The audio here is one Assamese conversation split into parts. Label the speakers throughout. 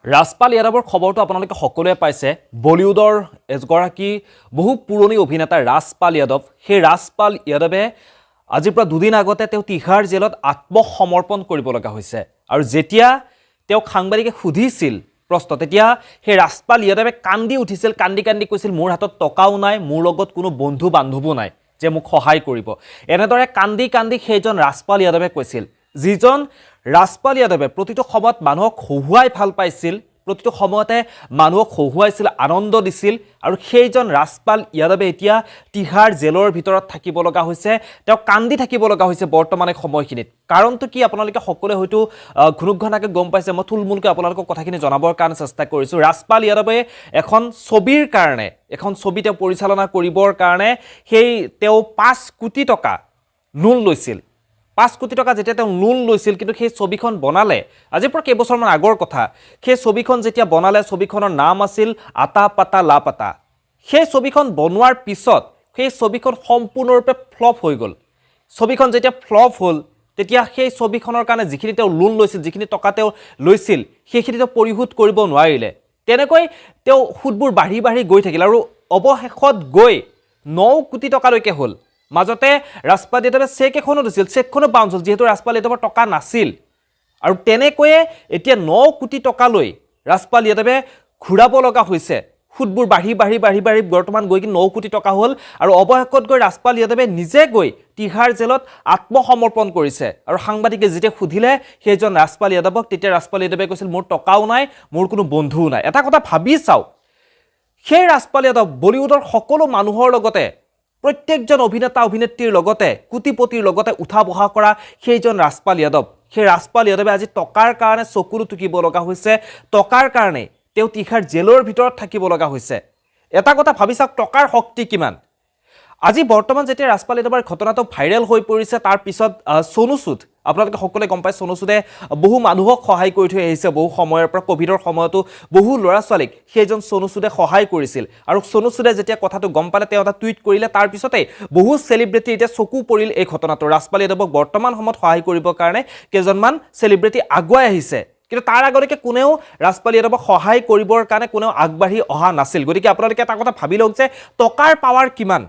Speaker 1: ৰাজপাল যাদৱৰ খবৰটো আপোনালোকে সকলোৱে পাইছে বলিউডৰ এগৰাকী বহু পুৰণি অভিনেতা ৰাজপাল যাদৱ সেই ৰাজপাল যাদৱে আজিৰ পৰা দুদিন আগতে তেওঁ তিহাৰ জেলত আত্মসমৰ্পণ কৰিব লগা হৈছে আৰু যেতিয়া তেওঁ সাংবাদিকে সুধিছিল প্ৰশ্ন তেতিয়া সেই ৰাজপাল যাদৱে কান্দি উঠিছিল কান্দি কৈছিল মোৰ হাতত টকাও নাই মোৰ লগত কোনো বন্ধু বান্ধৱো নাই যে মোক সহায় কৰিব এনেদৰে কান্দি সেইজন ৰাজপাল যাদৱে কৈছিল যিজন ৰাজপাল যাদৱে প্ৰতিটো সময়ত মানুহক হহুৱাই ভাল পাইছিল প্ৰতিটো সময়তে মানুহক হহুৱাইছিল আনন্দ দিছিল আৰু সেইজন ৰাজপাল যাদৱে এতিয়া তিহাৰ জেলৰ ভিতৰত থাকিব লগা হৈছে তেওঁ কান্দি থাকিব লগা হৈছে বৰ্তমানে সময়খিনিত কাৰণটো কি আপোনালোকে সকলোৱে হয়তো ঘুনুকঘনাকে গম পাইছে মই থুলমুলকৈ আপোনালোকক কথাখিনি জনাবৰ কাৰণে চেষ্টা কৰিছো ৰাজপাল যাদৱে এখন ছবিৰ কাৰণে এখন ছবি তেওঁ পৰিচালনা কৰিবৰ কাৰণে সেই তেওঁ 5 কোটি টকা লোন লৈছিল 5 কোটি টকা যেতিয়া তেওঁ লোন লৈছিল কিন্তু সেই ছবিখন বনালে আজিৰ পৰা কেইবছৰমান আগৰ কথা সেই ছবিখন যেতিয়া বনালে ছবিখনৰ নাম আছিল আতা পাতা লা পাতা সেই ছবিখন বনোৱাৰ পিছত সেই ছবিখন সম্পূৰ্ণৰূপে ফ্লপ হৈ গ'ল ছবিখন যেতিয়া ফ্লপ হ'ল তেতিয়া সেই ছবিখনৰ কাৰণে যিখিনি তেওঁ লোন লৈছিল যিখিনি টকা তেওঁ লৈছিল সেইখিনি তেওঁ পৰিশোধ কৰিব নোৱাৰিলে তেনেকৈ তেওঁ সুদবোৰ বাঢ়ি গৈ থাকিল আৰু অৱশেষত গৈ 9 কোটি টকালৈকে হ'ল মাজতে ৰাজপাল যাদৱে চেক এখনো দিছিল চেকখনো বাউন্স হ'ল যেহেতু ৰাজপাল যাদৱৰ টকা নাছিল আৰু তেনেকৈয়ে এতিয়া 9 কোটি টকালৈ ৰাজপাল যাদৱে ঘূৰাব লগা হৈছে সুদবোৰ বাঢ়ি বৰ্তমান গৈ কি 9 কোটি টকা হ'ল আৰু অৱশেষত গৈ ৰাজপাল যাদৱে নিজে গৈ তিহাৰ জেলত আত্মসমৰ্পণ কৰিছে আৰু সাংবাদিকে যেতিয়া সুধিলে সেইজন ৰাজপাল যাদৱক তেতিয়া ৰাজপাল যাদৱে কৈছিল মোৰ টকাও নাই মোৰ কোনো বন্ধুও নাই এটা কথা ভাবি চাওক সেই ৰাজপাল যাদৱ বলিউডৰ সকলো মানুহৰ লগতে প্ৰত্যেকজন অভিনেতা অভিনেত্ৰীৰ লগতে কোটিপতিৰ লগতে উঠা বহা কৰা সেইজন ৰাজপাল যাদৱ সেই ৰাজপাল যাদৱে আজি টকাৰ কাৰণে চকুলো টুকিব লগা হৈছে টকাৰ কাৰণে তেওঁ তিহাৰ জেলৰ ভিতৰত থাকিব লগা হৈছে এটা কথা ভাবি চাওক টকাৰ শক্তি কিমান আজি বৰ্তমান যেতিয়া ৰাজপাল যাদৱৰ ঘটনাটো ভাইৰেল হৈ পৰিছে তাৰ পিছত সোনু সুদ আপোনালোকে সকলোৱে গম পায় সোনু সুদে বহু মানুহক সহায় কৰি থৈ আহিছে বহু সময়ৰ পৰা কোভিডৰ সময়তো বহু ল'ৰা ছোৱালীক সেইজন সোনু সুদে সহায় কৰিছিল আৰু সোনু সুদে যেতিয়া কথাটো গম পালে তেওঁ এটা টুইট কৰিলে তাৰ পিছতে বহু সেলিব্ৰিটি এতিয়া চকু পৰিল এই ঘটনাটো ৰাজপাল যাদৱক বৰ্তমান সময়ত সহায় কৰিবৰ কাৰণে কেইজনমান সেলিব্ৰিটি আগুৱাই আহিছে কিন্তু তাৰ আগলৈকে কোনেও ৰাজপাল যাদৱক সহায় কৰিবৰ কাৰণে কোনেও আগবাঢ়ি অহা নাছিল গতিকে আপোনালোকে এটা কথা ভাবি লওক যে টকাৰ পাৱাৰ কিমান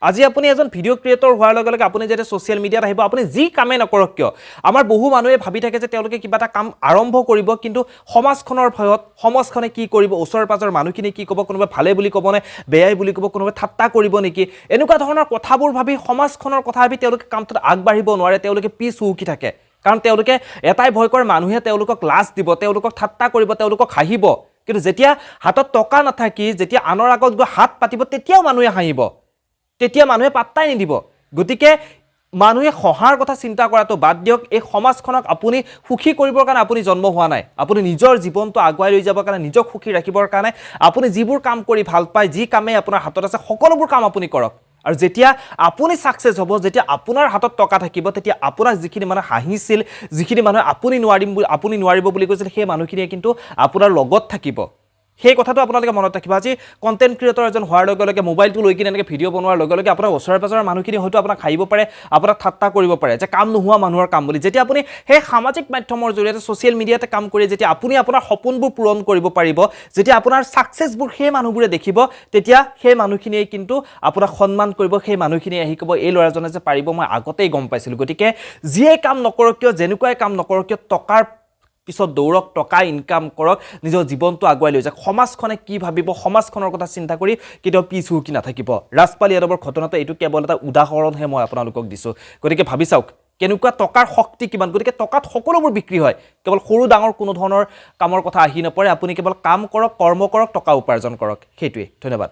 Speaker 1: আজি আপুনি এজন ভিডিও ক্ৰিয়েটৰ হোৱাৰ লগে লগে আপুনি যেতিয়া সোশ্যাল মিডিয়াত আহিব আপুনি যি কামে নকৰক কিয় আমাৰ বহু মানুহে ভাবি থাকে যে তেওঁলোকে কিবা এটা কাম আৰম্ভ কৰিব কিন্তু সমাজখনৰ ভয়ত সমাজখনে কি কৰিব ওচৰৰ পাজৰ মানুহখিনি কি ক'ব কোনোবা ভালে বুলি ক'ব নে বেয়াই বুলি ক'ব কোনোবা ঠাট্টা কৰিব নেকি এনেকুৱা ধৰণৰ কথাবোৰ ভাবি সমাজখনৰ কথা ভাবি তেওঁলোকে কামটোত আগবাঢ়িব নোৱাৰে তেওঁলোকে পিছ হুকি থাকে কাৰণ তেওঁলোকে এটাই ভয় কৰে মানুহে তেওঁলোকক লাজ দিব তেওঁলোকক ঠাট্টা কৰিব তেওঁলোকক হাঁহিব কিন্তু যেতিয়া হাতত টকা নাথাকি যেতিয়া আনৰ আগত গৈ হাত পাতিব তেতিয়াও মানুহে হাঁহিব তেতিয়া মানুহে পাত্তাই নিদিব গতিকে মানুহে সহাৰ কথা চিন্তা কৰাটো বাদ দিয়ক এই সমাজখনক আপুনি সুখী কৰিবৰ কাৰণে আপুনি জন্ম হোৱা নাই আপুনি নিজৰ জীৱনটো আগুৱাই লৈ যাবৰ কাৰণে নিজক সুখী ৰাখিবৰ কাৰণে আপুনি যিবোৰ কাম কৰি ভাল পায় যি কামে আপোনাৰ হাতত আছে সকলোবোৰ কাম আপুনি কৰক আৰু যেতিয়া আপুনি সাকসেস হ'ব যেতিয়া আপোনাৰ হাতত টকা থাকিব তেতিয়া আপোনাক যিখিনি মানুহ হাঁহিছিল যিখিনি মানুহ আপুনি নোৱাৰিব বুলি কৈছিল সেই মানুহখিনিয়ে কিন্তু আপোনাৰ লগত থাকিব সেই কথাটো আপোনালোকে মনত ৰাখিব আজি কন্টেন্ট ক্ৰিয়েটৰ এজন হোৱাৰ লগে লগে মোবাইলটো লৈ কিনে এনেকৈ ভিডিও বনোৱাৰ লগে লগে আপোনাৰ ওচৰৰ পাজৰৰ মানুহখিনি হয়তো আপোনাক খাইব পাৰে আপোনাক ঠাট্টা কৰিব পাৰে যে কাম নোহোৱা মানুহৰ কাম বুলি যেতিয়া আপুনি সেই সামাজিক মাধ্যমৰ জৰিয়তে সোশ্যাল মিডিয়াতে কাম কৰি যেতিয়া আপুনি আপোনাৰ সপোনবোৰ পূৰণ কৰিব পাৰিব যেতিয়া আপোনাৰ সাকসেসবোৰ সেই মানুহবোৰে দেখিব তেতিয়া সেই মানুহখিনিয়ে কিন্তু আপোনাক সন্মান কৰিব সেই মানুহখিনিয়ে আহি ক'ব এই ল'ৰাজনে যে পাৰিব মই আগতেই গম পাইছিলোঁ গতিকে যিয়ে কাম নকৰক কিয় যেনেকুৱাই কাম নকৰক কিয় টকাৰ পিছত দৌৰক টকা ইনকাম কৰক নিজৰ জীৱনটো আগুৱাই লৈ যাওক সমাজখনে কি ভাবিব সমাজখনৰ কথা চিন্তা কৰি কেতিয়াও পিছ হুকি নাথাকিব ৰাজপাল যাদৱৰ ঘটনাটো এইটো কেৱল এটা উদাহৰণহে মই আপোনালোকক দিছোঁ গতিকে ভাবি চাওক কেনেকুৱা টকাৰ শক্তি কিমান গতিকে টকাত সকলোবোৰ বিক্ৰী হয় কেৱল সৰু ডাঙৰ কোনো ধৰণৰ কামৰ কথা আহি নপৰে আপুনি কেৱল কাম কৰক কৰ্ম কৰক টকা উপাৰ্জন কৰক সেইটোৱে ধন্যবাদ